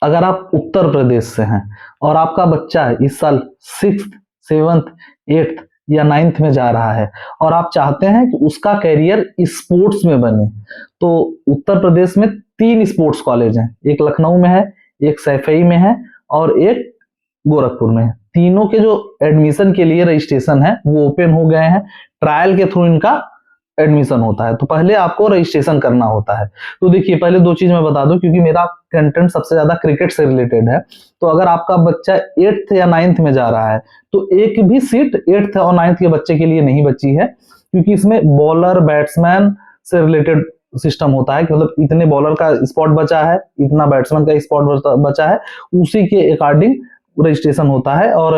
अगर आप उत्तर प्रदेश से हैं और आपका बच्चा इस साल 6th, 7th, 8th या 9th में जा रहा है और आप चाहते हैं कि उसका कैरियर स्पोर्ट्स में बने, तो उत्तर प्रदेश में 3 स्पोर्ट्स कॉलेज हैं। एक लखनऊ में है, एक सैफई में है और एक गोरखपुर में है। तीनों के जो एडमिशन के लिए रजिस्ट्रेशन है वो ओपन हो गए हैं। ट्रायल के थ्रू इनका एडमिशन होता है, तो पहले आपको रजिस्ट्रेशन करना होता है। तो देखिए, पहले 2 चीज मैं बता दूं, क्योंकि मेरा कंटेंट सबसे ज्यादा क्रिकेट से रिलेटेड है। तो अगर आपका बच्चा 8th या 9th में जा रहा है तो एक भी सीट 8th और 9th के बच्चे के लिए नहीं बची है, क्योंकि इसमें बॉलर बैट्समैन से रिलेटेड सिस्टम होता है कि मतलब इतने बॉलर का स्पॉट बचा है, इतना बैट्समैन का स्पॉट बचा है, उसी के अकॉर्डिंग रजिस्ट्रेशन होता है और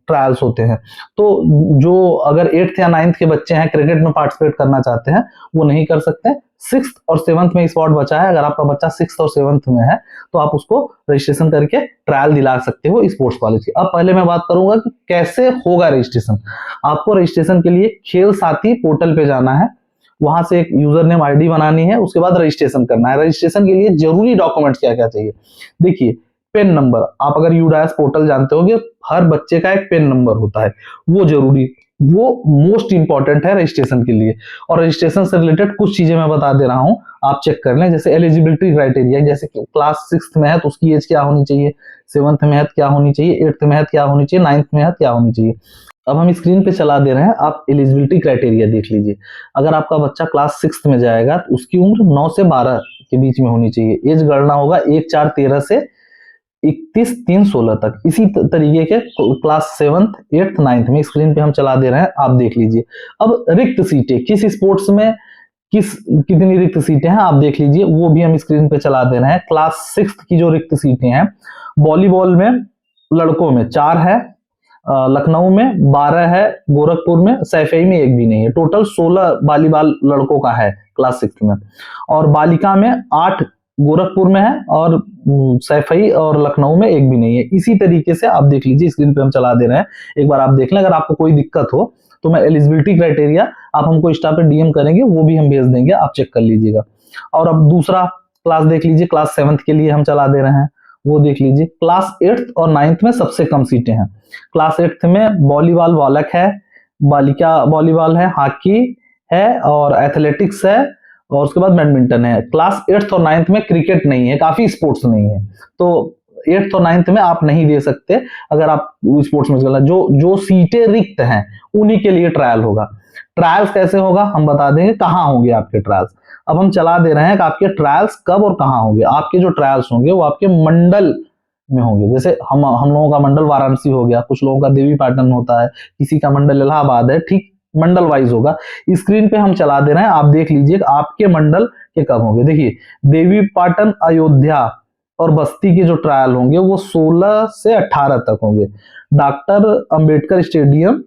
ट्रायल्स होते हैं। तो जो अगर 8th या 9th के बच्चे हैं, क्रिकेट में पार्टिसिपेट करना चाहते हैं, वो नहीं कर सकते। 6th और 7th में स्पॉट बचा है, अगर आपका बच्चा 6th और 7th में है तो आप उसको रजिस्ट्रेशन करके ट्रायल दिला सकते हो स्पोर्ट्स कॉलेज की। अब पहले मैं बात करूंगा कि कैसे होगा रजिस्ट्रेशन। आपको रजिस्ट्रेशन के लिए खेल साथी पोर्टल पे जाना है, वहां से एक यूजर नेम आईडी बनानी है, उसके बाद रजिस्ट्रेशन करना है। रजिस्ट्रेशन के लिए जरूरी डॉक्यूमेंट्स क्या क्या चाहिए, देखिए, पेन नंबर। आप अगर यूडाइस पोर्टल जानते होंगे, हर बच्चे का एक पेन नंबर होता है, वो जरूरी, वो मोस्ट इंपॉर्टेंट है रजिस्ट्रेशन के लिए। और रजिस्ट्रेशन से रिलेटेड कुछ चीजें मैं बता दे रहा हूं, आप चेक कर लें। जैसे एलिजिबिलिटी क्राइटेरिया, जैसे क्लास 6th में है तो उसकी एज क्या होनी चाहिए, 7th में है क्या होनी चाहिए, 8th में है क्या होनी चाहिए, 9th में है क्या होनी चाहिए। अब हम स्क्रीन पे चला दे रहे हैं, आप एलिजिबिलिटी क्राइटेरिया देख लीजिए। अगर आपका बच्चा क्लास 6th में जाएगा तो उसकी उम्र 9 से 12 के बीच में होनी चाहिए। एज गणना होगा 1/4/13 से 31/3/16 तक। इसी तरीके के क्लास 7th, 8th, 9th में स्क्रीन पे हम चला दे रहे हैं, आप देख लीजिए। अब रिक्त सीटें किस स्पोर्ट्स में कितनी रिक्त सीटें हैं आप देख लीजिए, वो भी हम स्क्रीन पे चला दे रहे हैं। क्लास 6th की जो रिक्त सीटें हैं, वॉलीबॉल में लड़कों में 4 है, लखनऊ में 12 है, गोरखपुर में, सैफई में एक भी नहीं है। टोटल 16 वॉलीबॉल लड़कों का है क्लास 6th में। और बालिका में 8 गोरखपुर में है और सैफई और लखनऊ में एक भी नहीं है। इसी तरीके से आप देख लीजिए, स्क्रीन पे हम चला दे रहे हैं, एक बार आप देख लें। अगर आपको कोई दिक्कत हो तो मैं एलिजिबिलिटी क्राइटेरिया आप हमको इंस्टा पे डीएम करेंगे, वो भी हम भेज देंगे, आप चेक कर लीजिएगा। और अब दूसरा क्लास देख लीजिए, क्लास 7th के लिए हम चला दे रहे हैं, वो देख लीजिए। क्लास 8th और 9th में सबसे कम सीटें हैं। क्लास 8th में वॉलीबॉल बालक है, बालिका वॉलीबॉल है, हॉकी है और एथलेटिक्स है और उसके बाद बैडमिंटन है। क्लास 8th और 9th में क्रिकेट नहीं है, काफी स्पोर्ट्स नहीं है, तो 8th और 9th में आप नहीं दे सकते। अगर आप स्पोर्ट्स में जो सीटें रिक्त हैं उन्हीं के लिए ट्रायल होगा। ट्रायल्स कैसे होगा हम बता देंगे, कहाँ होंगे आपके ट्रायल्स। अब हम चला दे रहे हैं कि आपके ट्रायल्स कब और कहाँ होंगे। आपके जो ट्रायल्स होंगे वो आपके मंडल में होंगे। जैसे हम लोगों का मंडल वाराणसी हो गया, कुछ लोगों का देवी पाटन होता है, किसी का मंडल इलाहाबाद है, ठीक मंडल वाइज होगा। स्क्रीन पे हम चला दे रहे हैं, आप देख लीजिए आपके मंडल के कब होंगे। देखिए, देवी पाटन, अयोध्या और बस्ती के जो ट्रायल होंगे वो 16 से 18 तक होंगे। डॉक्टर अंबेडकर स्टेडियम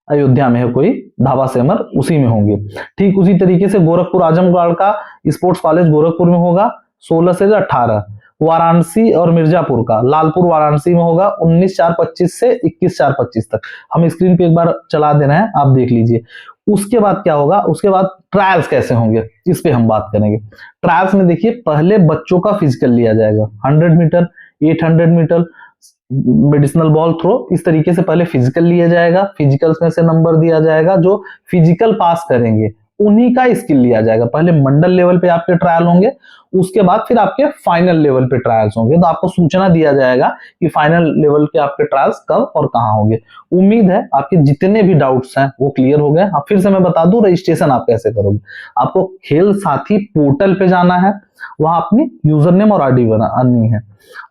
अयोध्या में है कोई ढाबा सेमर, उसी में होंगे। ठीक उसी तरीके से गोरखपुर आजमगढ़ का स्पोर्ट्स कॉलेज गोरखपुर में होगा 16 से 18। वाराणसी और मिर्जापुर का लालपुर वाराणसी में होगा 19/4/25 से 21/4/25 तक। हम स्क्रीन पे एक बार चला दे रहे हैं, आप देख लीजिए। उसके बाद क्या होगा, उसके बाद ट्रायल्स कैसे होंगे इस पे हम बात करेंगे। ट्रायल्स में देखिए, पहले बच्चों का फिजिकल लिया जाएगा, 100 metre, 800 metre, medicinal ball throw, इस तरीके से पहले फिजिकल लिया जाएगा। फिजिकल्स में से नंबर दिया जाएगा, जो फिजिकल पास करेंगे उन्हीं का स्किल लिया जाएगा। पहले मंडल लेवल पे आपके ट्रायल होंगे, उसके बाद फिर आपके फाइनल लेवल पे ट्रायल्स होंगे। तो आपको सूचना दिया जाएगा कि फाइनल लेवल के आपके ट्रायल्स कब और कहां होंगे। उम्मीद है आपके जितने भी डाउट्स हैं वो क्लियर हो गए। फिर से मैं बता दूं, रजिस्ट्रेशन आप कैसे करोगे। आपको खेल साथी पोर्टल पे जाना है, वहां अपनी यूजर नेम और आईडी बनानी है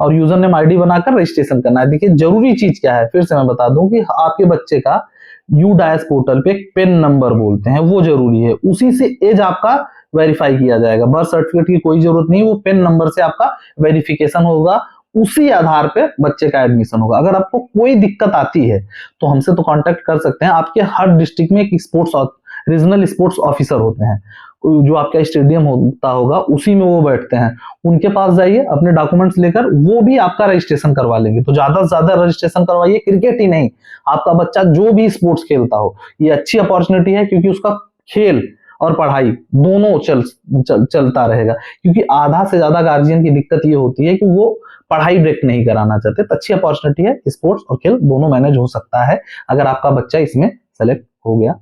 और यूजर नेम आईडी बनाकर रजिस्ट्रेशन करना है। देखिए, जरूरी चीज क्या है, फिर से मैं बता दूं कि आपके बच्चे का यूडाइस पोर्टल पे एक पेन नंबर बोलते हैं, वो जरूरी है। उसी से एज आपका वेरीफाई किया जाएगा। बर्थ सर्टिफिकेट की कोई जरूरत नहीं, वो पेन नंबर से आपका वेरिफिकेशन होगा, उसी आधार पे बच्चे का एडमिशन होगा। अगर आपको कोई दिक्कत आती है तो हमसे तो कांटेक्ट कर सकते हैं। आपके हर डिस्ट्रिक्ट में एक रीजनल स्पोर्ट्स ऑफिसर होते हैं, जो आपका स्टेडियम होता होगा उसी में वो बैठते हैं। उनके पास जाइए अपने डॉक्यूमेंट्स लेकर, वो भी आपका रजिस्ट्रेशन करवा लेंगे। तो ज्यादा से ज्यादा रजिस्ट्रेशन करवाइए, क्रिकेट ही नहीं, आपका बच्चा जो भी स्पोर्ट्स खेलता हो, ये अच्छी अपॉर्चुनिटी है, क्योंकि उसका खेल और पढ़ाई दोनों चलता रहेगा। क्योंकि आधा से ज्यादा गार्जियन की दिक्कत ये होती है कि वो पढ़ाई ब्रेक नहीं कराना चाहते, तो अच्छी अपॉर्चुनिटी है, स्पोर्ट्स और खेल दोनों मैनेज हो सकता है अगर आपका बच्चा इसमें सेलेक्ट हो गया